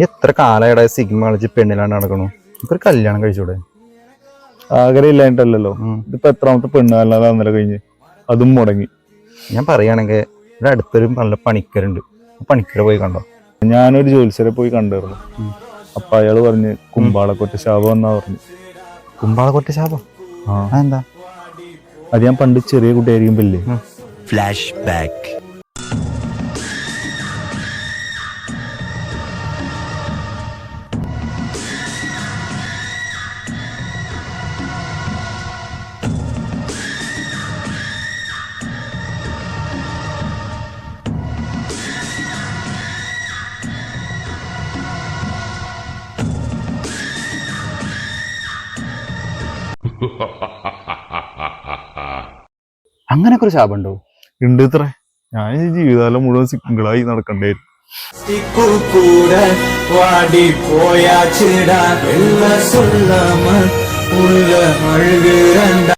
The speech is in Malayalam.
എത്ര കാലയുടെ സിഗ്മ കളിച്ച് പെണ്ണിലാണ്ട് നടക്കണു. ഇപ്പൊ ഒരു കല്യാണം കഴിച്ചൂടെ? ആഗ്രഹം ഇല്ലായിട്ടല്ലോ. ഇതിപ്പോ എത്രാമത്തെ പെണ്ണല്ലാതെ അന്നേരം കഴിഞ്ഞ് അതും മുടങ്ങി. ഞാൻ പറയുകയാണെങ്കിൽ ഇവിടെ അടുത്തൊരു നല്ല പണിക്കരുണ്ട്, പണിക്കരെ പോയി കണ്ടോ? ഞാനൊരു ജോത്സ്യരെ പോയി കണ്ടിരുന്നു. അപ്പൊ അയാള് പറഞ്ഞ് കുമ്പാളക്കൊറ്റ ശാപം എന്നാ പറഞ്ഞു. കുമ്പാളക്കൊറ്റ ശാപം? എന്താ? അത് ഞാൻ പണ്ട് ചെറിയ കുട്ടിയായിരിക്കുമ്പല്ലേ. Flash back. അങ്ങനൊക്കെ ഒരു ശാപം ഉണ്ടോ? ഉണ്ട് ഇത്ര. ഞാൻ ജീവിതകാലം മുഴുവൻ സിംഗിളായി നടക്കണ്ടായിരുന്നു. வாடி போயாச்சுடா வெள்ள சொல்லாம உள்ள அழுகுறண்டா.